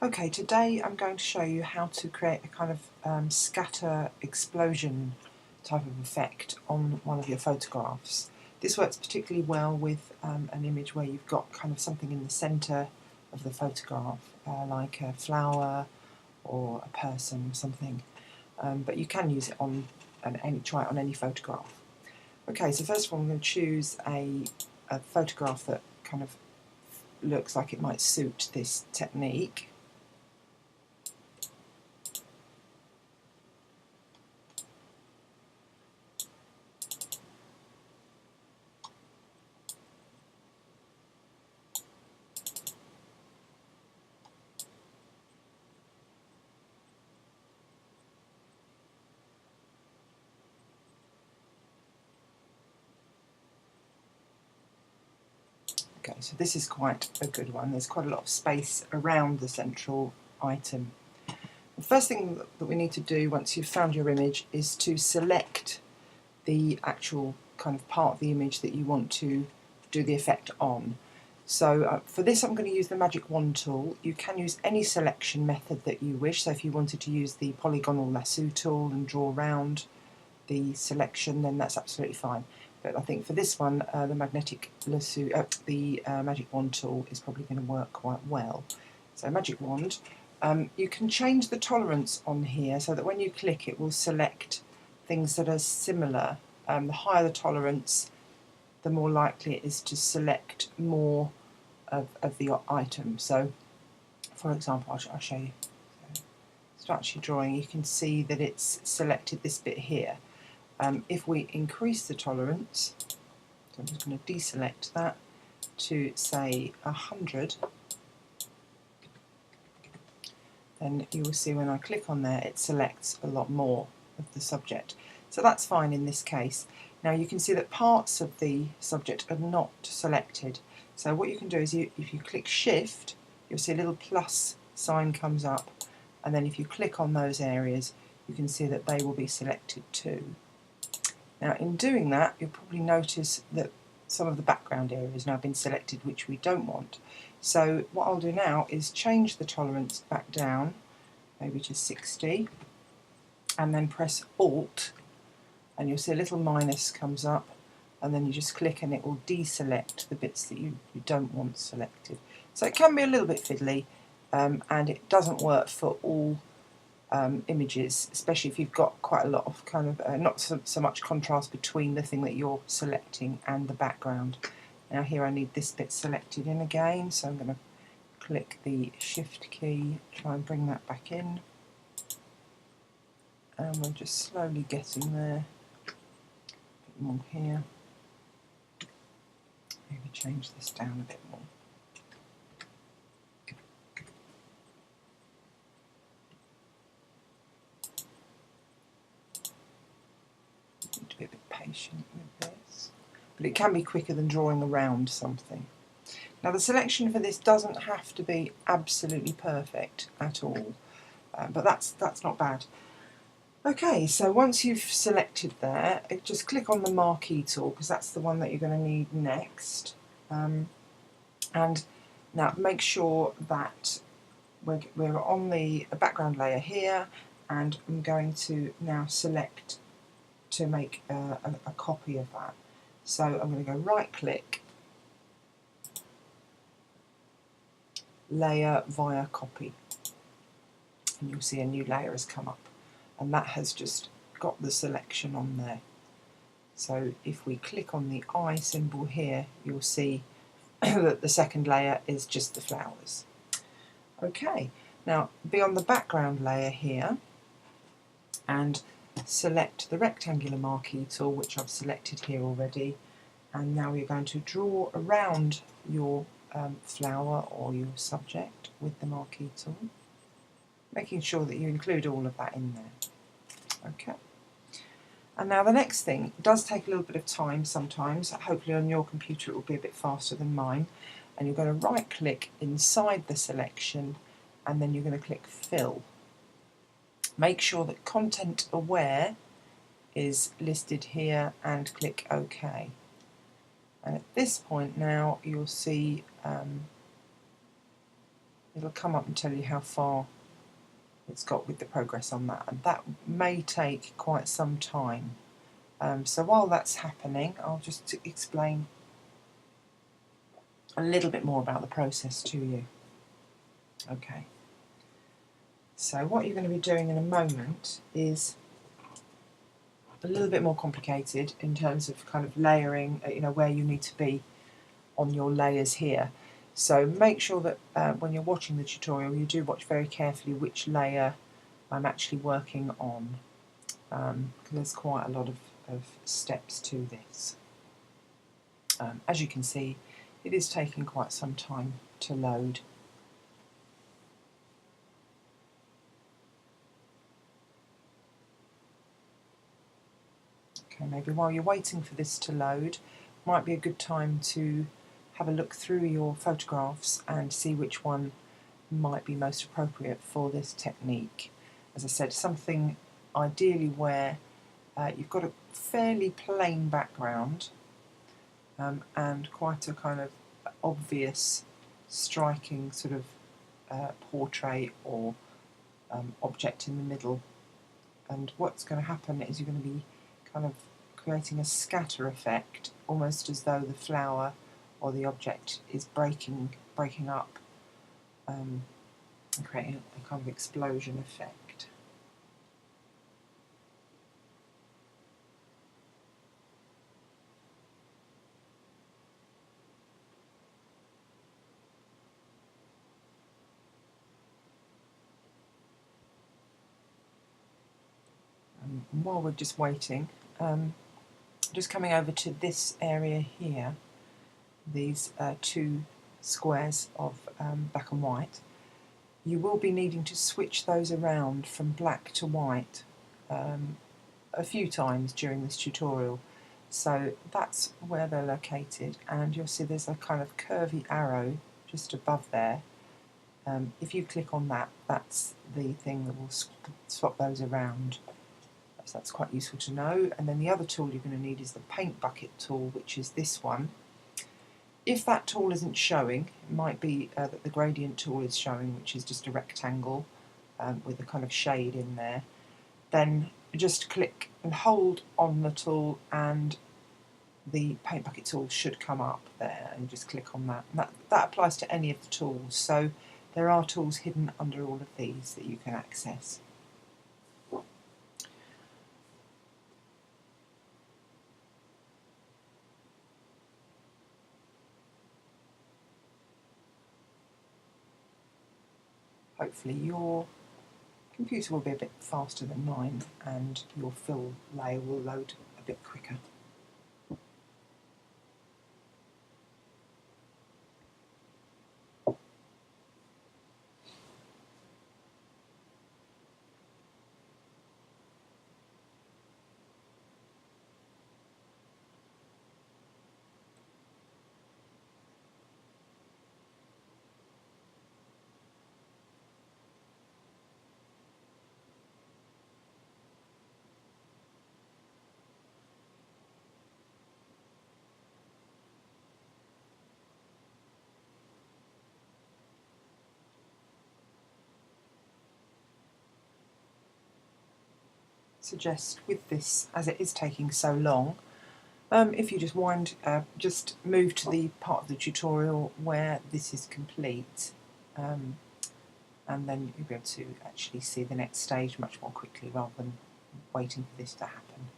Okay, today I'm going to show you how to create a kind of scatter explosion type of effect on one of your photographs. This works particularly well with an image where you've got kind of something in the centre of the photograph, like a flower or a person or something, but you can use it on try it on any photograph. Okay, so first of all I'm going to choose a photograph that kind of looks like it might suit this technique. Okay, so this is quite a good one. There's quite a lot of space around the central item. The first thing that we need to do once you've found your image is to select the actual kind of part of the image that you want to do the effect on. So for this I'm going to use the magic wand tool. You can use any selection method that you wish. So if you wanted to use the polygonal lasso tool and draw around the selection, then that's absolutely fine. But I think for this one, the magnetic lasso, magic wand tool is probably going to work quite well. So magic wand, you can change the tolerance on here so that when you click it will select things that are similar. The higher the tolerance, the more likely it is to select more of the item. So for example, I'll show you. Start actually drawing, you can see that it's selected this bit here. If we increase the tolerance, so I'm just going to deselect that to say 100, then you will see when I click on there it selects a lot more of the subject. So that's fine in this case. Now you can see that parts of the subject are not selected. So what you can do is if you click Shift, you'll see a little plus sign comes up, and then if you click on those areas you can see that they will be selected too. Now in doing that you'll probably notice that some of the background area has now been selected which we don't want. So what I'll do now is change the tolerance back down, maybe to 60, and then press Alt and you'll see a little minus comes up, and then you just click and it will deselect the bits that you don't want selected. So it can be a little bit fiddly, and it doesn't work for all images, especially if you've got quite a lot of kind of not so much contrast between the thing that you're selecting and the background. Now here I need this bit selected in again, so I'm going to click the Shift key, try and bring that back in, and we're just slowly getting there. A bit more here. Maybe change this down a bit more. Need to be a bit patient with this, but it can be quicker than drawing around something. Now the selection for this doesn't have to be absolutely perfect at all, but that's not bad. Okay, so once you've selected there, just click on the marquee tool because that's the one that you're going to need next. And now make sure that we're on the background layer here, and I'm going to now select to make a copy of that. So I'm going to go right click, layer via copy, and you'll see a new layer has come up, and that has just got the selection on there. So if we click on the eye symbol here, you'll see that the second layer is just the flowers. Okay, now be on the background layer here and select the rectangular marquee tool, which I've selected here already, and now we're going to draw around your flower or your subject with the marquee tool, making sure that you include all of that in there. Okay. And now the next thing does take a little bit of time sometimes. Hopefully on your computer it will be a bit faster than mine. And you're going to right click inside the selection and then you're going to click Fill. Make sure that Content Aware is listed here and click OK. And at this point now you'll see it'll come up and tell you how far it's got with the progress on that, and that may take quite some time. So while that's happening, I'll just explain a little bit more about the process to you. Okay, so what you're going to be doing in a moment is a little bit more complicated in terms of kind of layering, where you need to be on your layers here. So make sure that when you're watching the tutorial, you do watch very carefully which layer I'm actually working on, because there's quite a lot of steps to this. As you can see, it is taking quite some time to load. Okay, maybe while you're waiting for this to load, might be a good time to have a look through your photographs and see which one might be most appropriate for this technique. As I said, something ideally where you've got a fairly plain background and quite a kind of obvious, striking sort of portrait or object in the middle. And what's going to happen is you're going to be kind of creating a scatter effect, almost as though the flower or the object is breaking up, and creating a kind of explosion effect. And while we're just waiting, just coming over to this area here, these two squares of black and white, you will be needing to switch those around from black to white a few times during this tutorial. So that's where they're located, and you'll see there's a kind of curvy arrow just above there. If you click on that, that's the thing that will swap those around. So that's quite useful to know. And then the other tool you're going to need is the paint bucket tool, which is this one. If that tool isn't showing, it might be that the gradient tool is showing, which is just a rectangle with a kind of shade in there. Then just click and hold on the tool and the paint bucket tool should come up there, and just click on that. And that applies to any of the tools, so there are tools hidden under all of these that you can access. Hopefully your computer will be a bit faster than mine and your fill layer will load a bit quicker. Suggest with this, as it is taking so long, if you just move to the part of the tutorial where this is complete, and then you'll be able to actually see the next stage much more quickly rather than waiting for this to happen.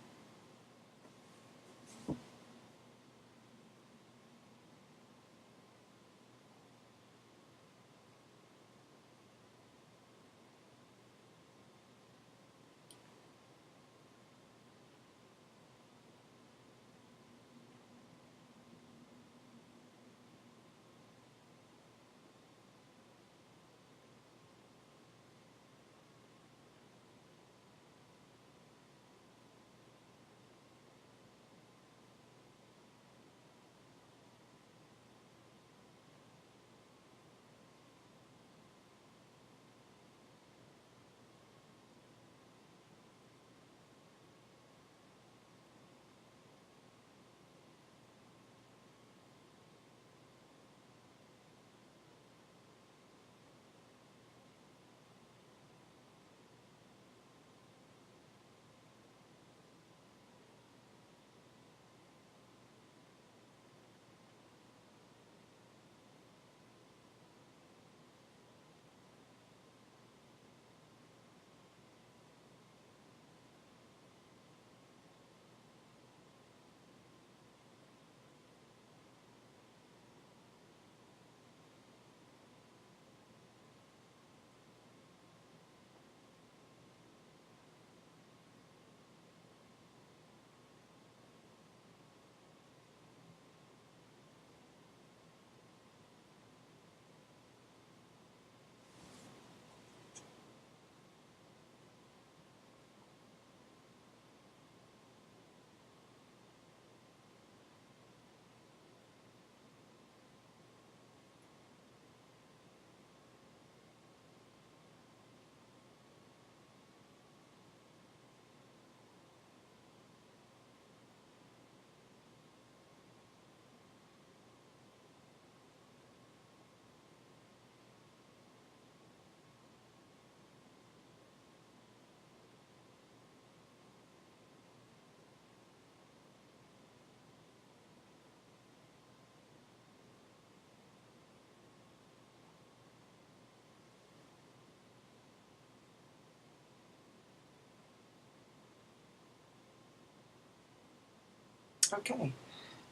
Okay,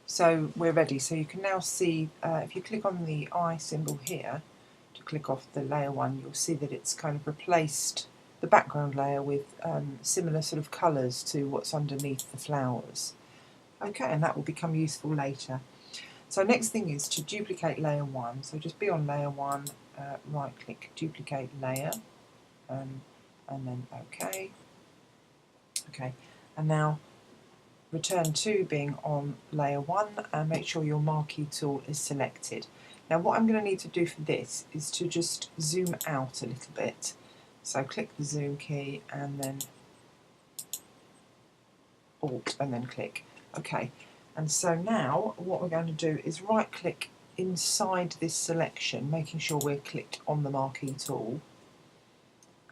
so we're ready. So you can now see, if you click on the eye symbol here to click off the layer 1, you'll see that it's kind of replaced the background layer with similar sort of colours to what's underneath the flowers. Okay, and that will become useful later. So next thing is to duplicate layer 1. So just be on layer 1, right click, duplicate layer, and then OK. Okay, and now return to being on layer 1 and make sure your marquee tool is selected. Now what I'm going to need to do for this is to just zoom out a little bit. So click the zoom key and then Alt and then click. Okay, and so now what we're going to do is right click inside this selection, making sure we're clicked on the marquee tool,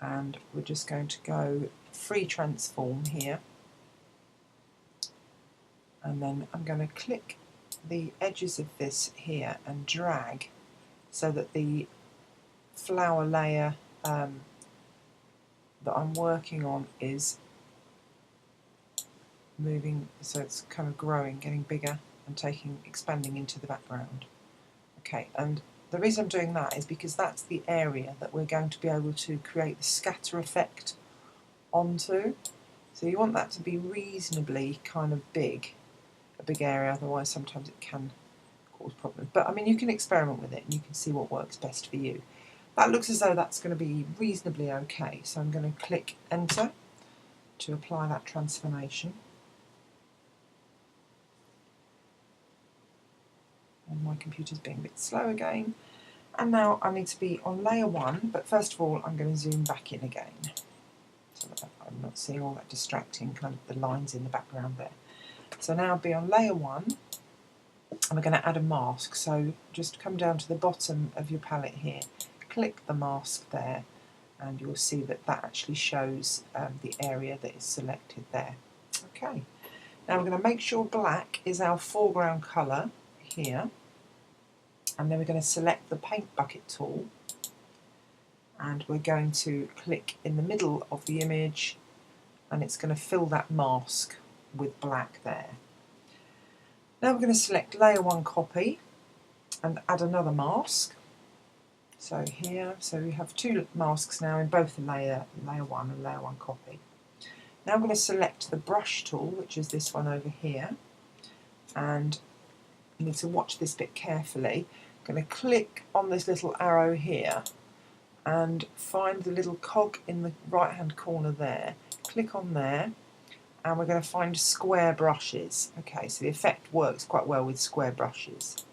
and we're just going to go free transform here, and then I'm going to click the edges of this here and drag so that the flower layer that I'm working on is moving, so it's kind of growing, getting bigger and expanding into the background. Okay, and the reason I'm doing that is because that's the area that we're going to be able to create the scatter effect onto. So you want that to be reasonably kind of big, a big area, otherwise sometimes it can cause problems. But I mean, you can experiment with it and you can see what works best for you. That looks as though that's going to be reasonably okay, so I'm going to click Enter to apply that transformation. And my computer's being a bit slow again. And now I need to be on layer 1, but first of all I'm going to zoom back in again so that I'm not seeing all that distracting kind of the lines in the background there. So now I'll be on layer 1 and we're going to add a mask. So just come down to the bottom of your palette here, click the mask there, and you'll see that that actually shows the area that is selected there. Okay, now we're going to make sure black is our foreground colour here, and then we're going to select the paint bucket tool and we're going to click in the middle of the image and it's going to fill that mask with black there. Now we're going to select layer 1 copy and add another mask. So here, so we have 2 masks now in both the layer 1 and layer 1 copy. Now I'm going to select the brush tool, which is this one over here, and you need to watch this bit carefully. I'm going to click on this little arrow here and find the little cog in the right hand corner there. Click on there and we're going to find square brushes. Okay, so the effect works quite well with square brushes.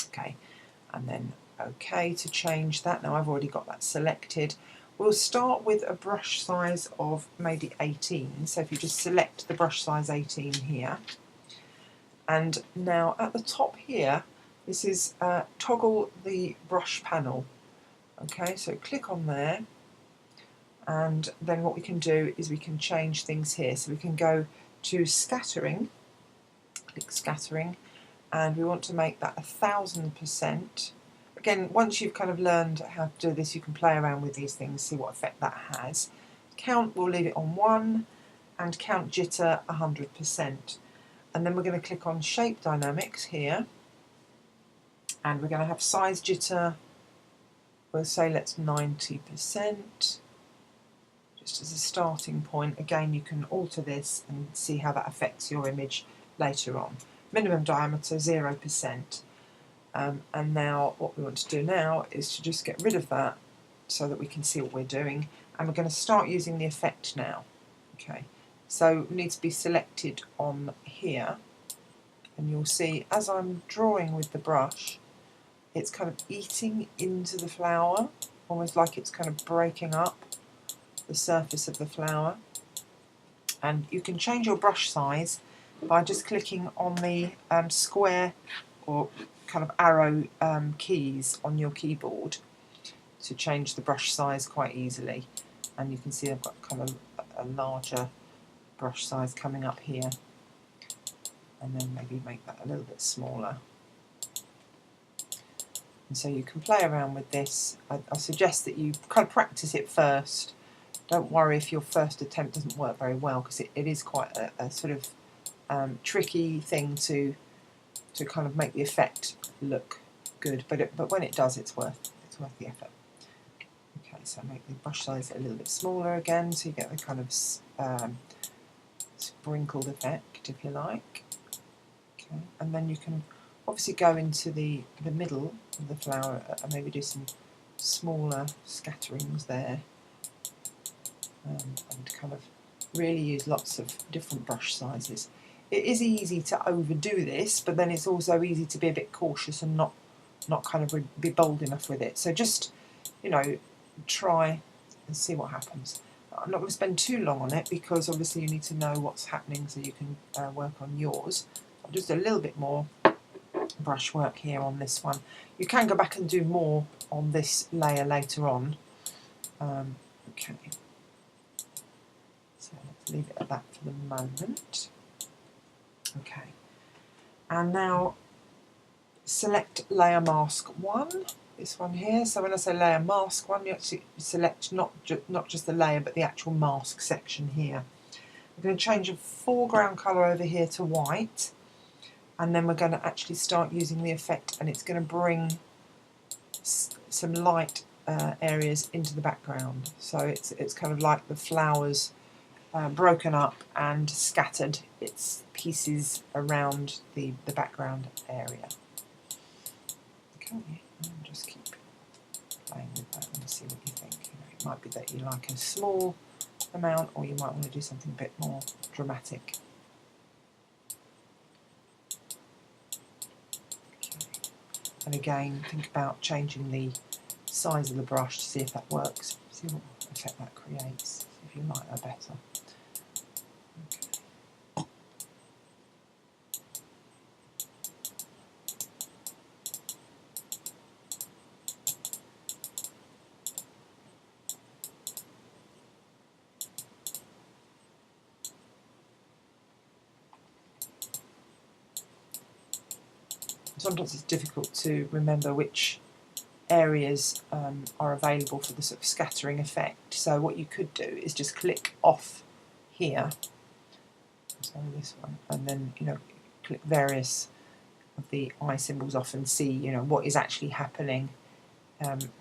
Okay, and then OK to change that. Now I've already got that selected. We'll start with a brush size of maybe 18. So if you just select the brush size 18 here. And now at the top here, this is toggle the brush panel. Okay, so click on there, and then what we can do is we can change things here. So we can go to scattering, click scattering, and we want to make that 1000%. Again, once you've kind of learned how to do this, you can play around with these things, see what effect that has. Count, we'll leave it on 1, and count jitter 100%. And then we're going to click on Shape Dynamics here, and we're going to have size jitter, we'll say let's 90%, just as a starting point. Again, you can alter this and see how that affects your image later on. Minimum diameter 0%. And now what we want to do now is to just get rid of that so that we can see what we're doing, and we're going to start using the effect now. Okay, so it needs to be selected on here, and you'll see as I'm drawing with the brush, it's kind of eating into the flower, almost like it's kind of breaking up the surface of the flower. And you can change your brush size by just clicking on the square or kind of arrow keys on your keyboard to change the brush size quite easily. And you can see I've got kind of a larger brush size coming up here, and then maybe make that a little bit smaller. And so you can play around with this. I suggest that you kind of practice it first. Don't worry if your first attempt doesn't work very well, because it is quite a sort of tricky thing to kind of make the effect look good, but when it does, it's worth the effort. Okay, so make the brush size a little bit smaller again, so you get the kind of sprinkled effect, if you like. Okay, and then you can obviously go into the middle of the flower and maybe do some smaller scatterings there, and kind of really use lots of different brush sizes. It is easy to overdo this, but then it's also easy to be a bit cautious and not kind of be bold enough with it. So just, you know, try and see what happens. I'm not going to spend too long on it because obviously you need to know what's happening so you can work on yours. Just a little bit more brushwork here on this one. You can go back and do more on this layer later on. Okay, so let's leave it at that for the moment. Okay, and now select layer mask 1, this one here. So when I say layer mask 1, you actually select not just the layer but the actual mask section here. We're going to change the foreground colour over here to white, and then we're going to actually start using the effect, and it's going to bring some light areas into the background. So it's kind of like the flowers broken up and scattered its pieces around the background area. Okay, and just keep playing with that and see what you think. You know, it might be that you like a small amount, or you might want to do something a bit more dramatic. Okay. And again, think about changing the size of the brush to see if that works, see what effect that creates, see if you like that better. Sometimes it's difficult to remember which areas are available for the sort of scattering effect. So what you could do is just click off here, so this one, and then, you know, click various of the eye symbols off and see, you know, what is actually happening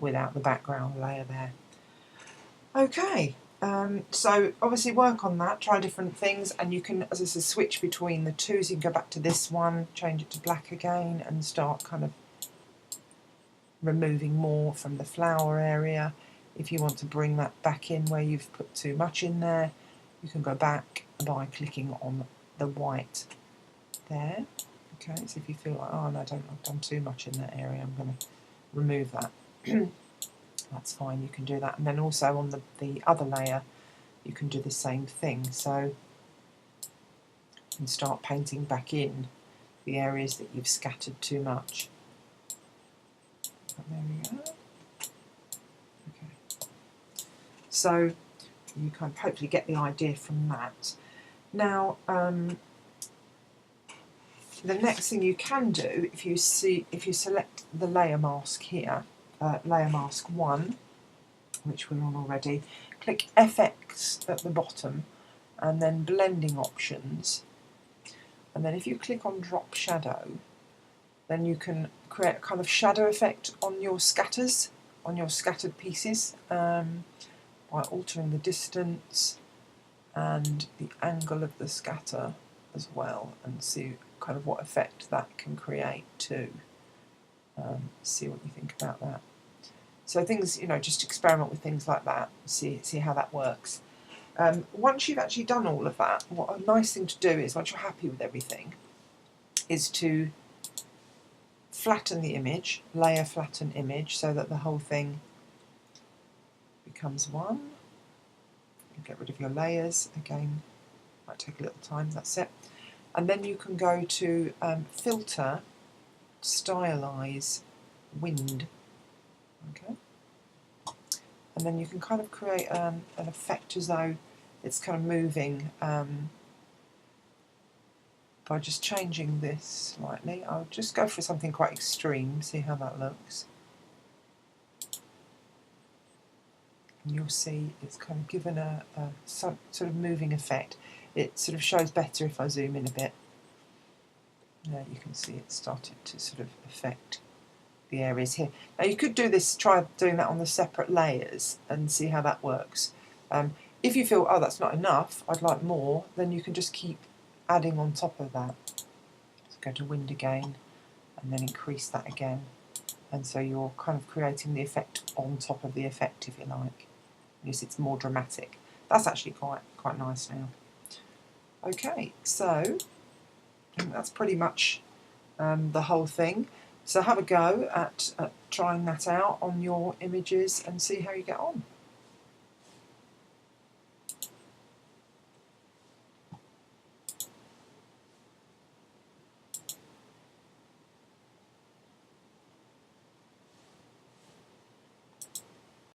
without the background layer there. Okay, so obviously work on that, try different things, and you can, as I said, switch between the two. So you can go back to this one, change it to black again, and start kind of removing more from the flower area. If you want to bring that back in where you've put too much in there, you can go back by clicking on the white there. Okay, so if you feel like, oh no, I've done too much in that area, I'm going to remove that. That's fine, you can do that. And then also on the other layer, you can do the same thing. So you can start painting back in the areas that you've scattered too much. There we go. Okay. So you can hopefully get the idea from that. Now, the next thing you can do, if you select the layer mask here, layer mask 1, which we're on already, click FX at the bottom, and then blending options, and then if you click on drop shadow, then you can create a kind of shadow effect on your scatters, on your scattered pieces, by altering the distance and the angle of the scatter as well, and see kind of what effect that can create too. See what you think about that. So things, you know, just experiment with things like that, see how that works. Once you've actually done all of that, what a nice thing to do is, once you're happy with everything, is to flatten the image, layer flatten image, so that the whole thing becomes one. You get rid of your layers, again, might take a little time, that's it. And then you can go to filter, stylize, wind. Okay. And then you can kind of create an effect as though it's kind of moving by just changing this slightly. I'll just go for something quite extreme, see how that looks. And you'll see it's kind of given a sort of moving effect. it sort of shows better if I zoom in a bit. Now you can see it started to sort of affect the areas here. Now you could do this, try doing that on the separate layers and see how that works. If you feel, oh, that's not enough, I'd like more, then you can just keep adding on top of that. So go to Wind again and then increase that again. And so you're kind of creating the effect on top of the effect, if you like. Yes, it's more dramatic. That's actually quite nice now. Okay, so I think that's pretty much the whole thing. So have a go at trying that out on your images and see how you get on.